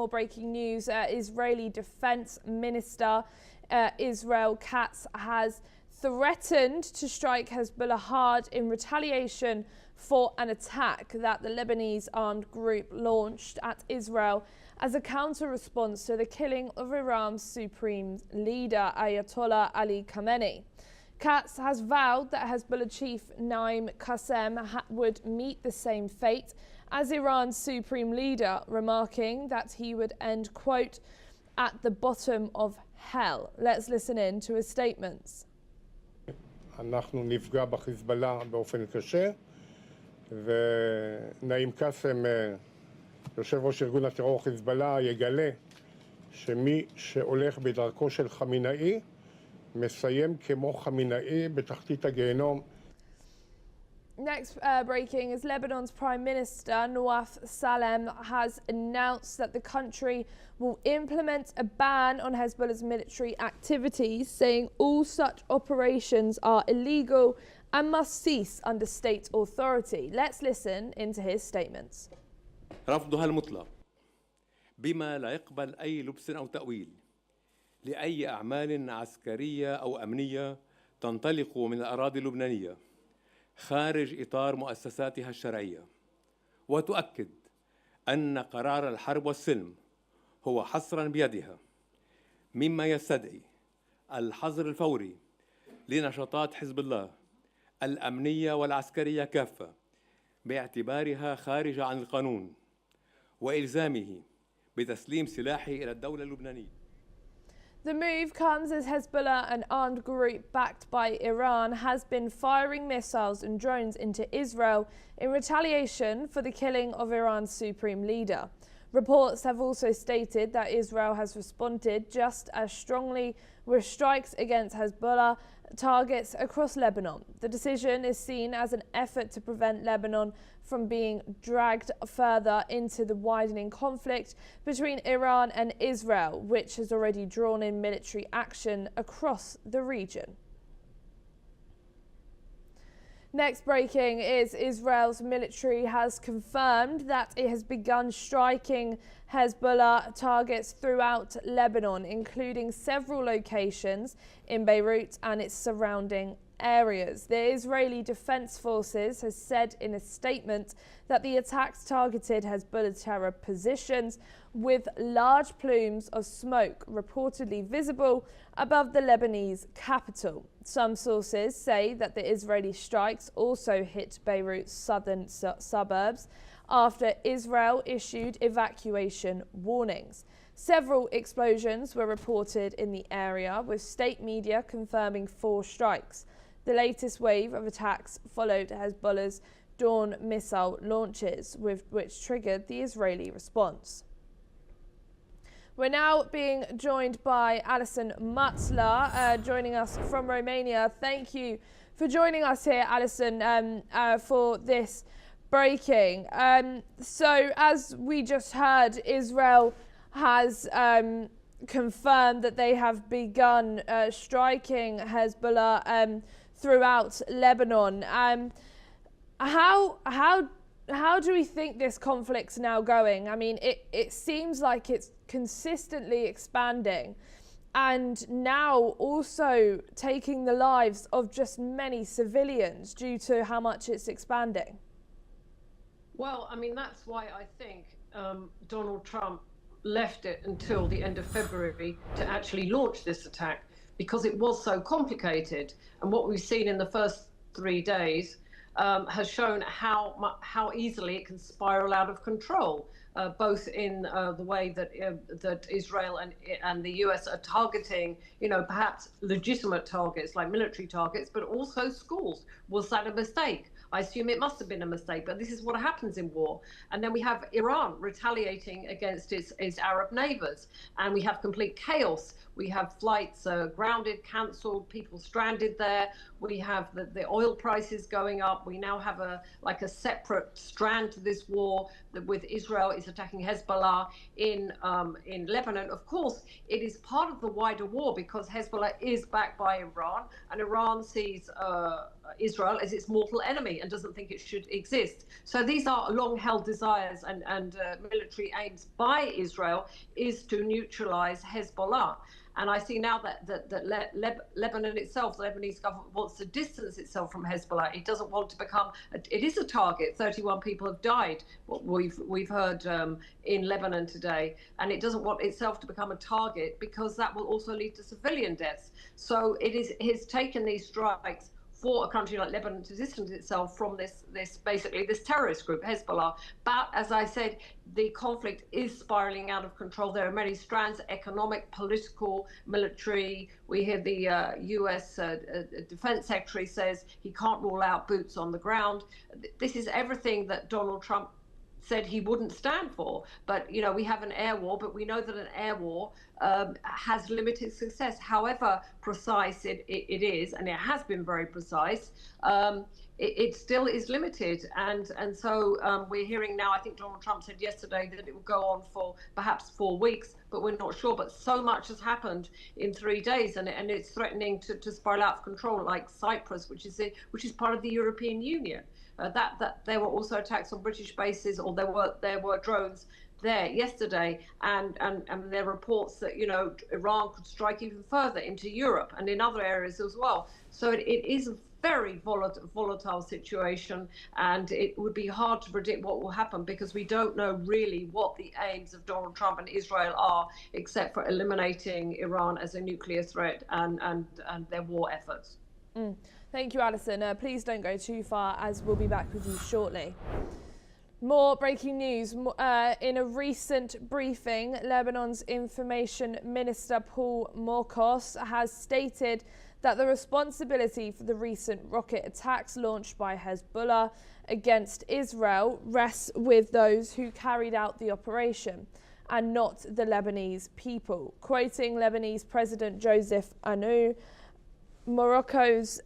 more breaking news. Israeli Defense Minister Israel Katz has threatened to strike Hezbollah hard in retaliation for an attack that the Lebanese armed group launched at Israel as a counter-response to the killing of Iran's supreme leader Ayatollah Ali Khamenei. Katz has vowed that Hezbollah chief Naim Qassem would meet the same fate as Iran's supreme leader, remarking that he would end, quote, at the bottom of hell. Let's listen in to his statements. אנחנו נפגע בחיזבאללה באופן קשה, ונעים קאסם, יושב ראש ארגון הטרור חיזבאללה, יגלה שמי שהולך בדרכו של חמינאי מסיים כמו חמינאי בתחתית הגיהנום. Next breaking is Lebanon's Prime Minister Nawaf Salem has announced that the country will implement a ban on Hezbollah's military activities, saying all such operations are illegal and must cease under state authority. Let's listen into his statements. رفضها المطلق بما لا يقبل أي لبس أو تأويل لأي أعمال عسكرية أو أمنية تنطلق من الأراضي اللبنانية خارج إطار مؤسساتها الشرعية، وتؤكد أن قرار الحرب والسلم هو حصراً بيدها، مما يستدعي الحظر الفوري لنشاطات حزب الله الأمنية والعسكرية كافة باعتبارها خارجة عن القانون وإلزامه بتسليم سلاحه إلى الدولة اللبنانية. The move comes as Hezbollah, an armed group backed by Iran, has been firing missiles and drones into Israel in retaliation for the killing of Iran's supreme leader. Reports have also stated that Israel has responded just as strongly with strikes against Hezbollah targets across Lebanon. The decision is seen as an effort to prevent Lebanon from being dragged further into the widening conflict between Iran and Israel, which has already drawn in military action across the region. Next breaking is Israel's military has confirmed that it has begun striking Hezbollah targets throughout Lebanon, including several locations in Beirut and its surrounding areas. The Israeli Defense Forces has said in a statement that the attacks targeted Hezbollah terror positions with large plumes of smoke reportedly visible above the Lebanese capital. Some sources say that the Israeli strikes also hit Beirut's southern suburbs after Israel issued evacuation warnings. Several explosions were reported in the area, with state media confirming 4 strikes. The latest wave of attacks followed Hezbollah's Dawn missile launches, which triggered the Israeli response. We're now being joined by Alison Mutzler, joining us from Romania. Thank you for joining us here, Alison, for this breaking. So as we just heard, Israel has confirmed that they have begun striking Hezbollah throughout Lebanon. How do we think this conflict's now going? I mean, it seems like it's consistently expanding and now also taking the lives of just many civilians due to how much it's expanding. Well, I mean, that's why I think Donald Trump left it until the end of February to actually launch this attack, because it was so complicated. And what we've seen in the first 3 days has shown how easily it can spiral out of control, both in the way that Israel and the US are targeting, perhaps legitimate targets like military targets, but also schools. Was that a mistake? I assume it must have been a mistake, but this is what happens in war. And then we have Iran retaliating against its Arab neighbors, and we have complete chaos. We have flights grounded, cancelled, people stranded there. We have the oil prices going up. We now have a separate strand to this war with Israel is attacking Hezbollah in Lebanon. Of course, it is part of the wider war because Hezbollah is backed by Iran, and Iran sees Israel as its mortal enemy. policy and doesn't think it should exist. So these are long-held desires and military aims by Israel is to neutralize Hezbollah. And I see now that Lebanon itself, the Lebanese government, wants to distance itself from Hezbollah. It doesn't want to become. It is a target. 31 people have died. What we've heard in Lebanon today, and it doesn't want itself to become a target because that will also lead to civilian deaths. So it's taken these strikes for a country like Lebanon to distance itself from this terrorist group, Hezbollah. But as I said, the conflict is spiraling out of control. There are many strands: economic, political, military. We hear the U.S. Defense Secretary says he can't rule out boots on the ground. This is everything that Donald Trump said he wouldn't stand for. But, you know, we have an air war, but we know that an air war has limited success. However precise it is, and it has been very precise, it still is limited. And so we're hearing now, I think Donald Trump said yesterday that it will go on for perhaps 4 weeks, but we're not sure. But so much has happened in 3 days, and it's threatening to spiral out of control, like Cyprus, which is part of the European Union. That there were also attacks on British bases, or there were drones there yesterday, and there are reports that, you know, Iran could strike even further into Europe and in other areas as well. So it is a very volatile situation, and it would be hard to predict what will happen because we don't know really what the aims of Donald Trump and Israel are, except for eliminating Iran as a nuclear threat and their war efforts. Thank you, Alison. Please don't go too far, as we'll be back with you shortly. More breaking news. In a recent briefing, Lebanon's Information Minister Paul Morkos has stated that the responsibility for the recent rocket attacks launched by Hezbollah against Israel rests with those who carried out the operation and not the Lebanese people. Quoting Lebanese President Joseph Aoun, Morkos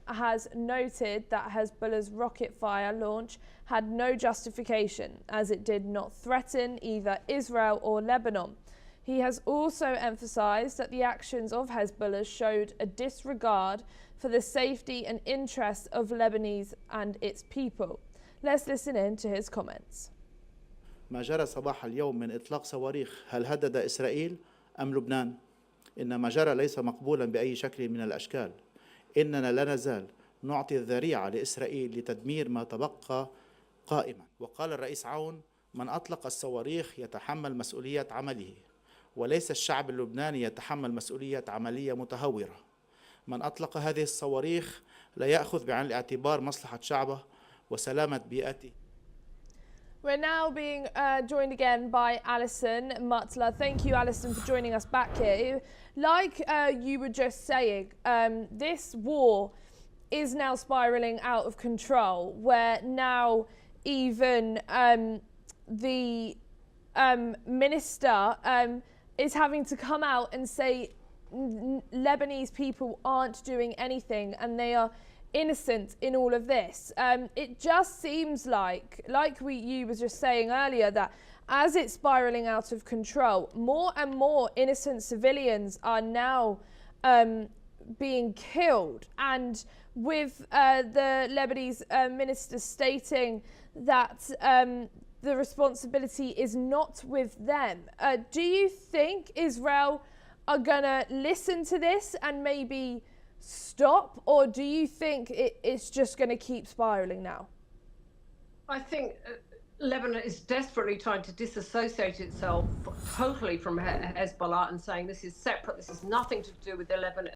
has noted that Hezbollah's rocket fire launch had no justification, as it did not threaten either Israel or Lebanon. He has also emphasized that the actions of Hezbollah showed a disregard for the safety and interests of Lebanese and its people. Let's listen in to his comments. ما جرى صباح اليوم من إطلاق صواريخ هل هدد إسرائيل أم لبنان؟ إن ما جرى ليس مقبولا بأي شكل من الأشكال. إننا لا نزال نعطي الذريعة لإسرائيل لتدمير ما تبقى قائما. وقال الرئيس عون: من أطلق الصواريخ يتحمل مسؤولية عمله، وليس الشعب اللبناني يتحمل مسؤولية عملية متهورة. من أطلق هذه الصواريخ لا يأخذ بعين الاعتبار مصلحة شعبه وسلامة بيئته. We're now being joined again by Alison Mutler. Thank you, Alison, for joining us back here. Like you were just saying, this war is now spiraling out of control, where now even the minister is having to come out and say Lebanese people aren't doing anything and they are innocent in all of this. It just seems like you were just saying earlier, that as it's spiraling out of control, more and more innocent civilians are now being killed. And with the Lebanese minister stating that the responsibility is not with them, do you think Israel are going to listen to this and maybe stop, or do you think it's just going to keep spiraling now? I think Lebanon is desperately trying to disassociate itself totally from Hezbollah and saying this is separate, this has nothing to do with the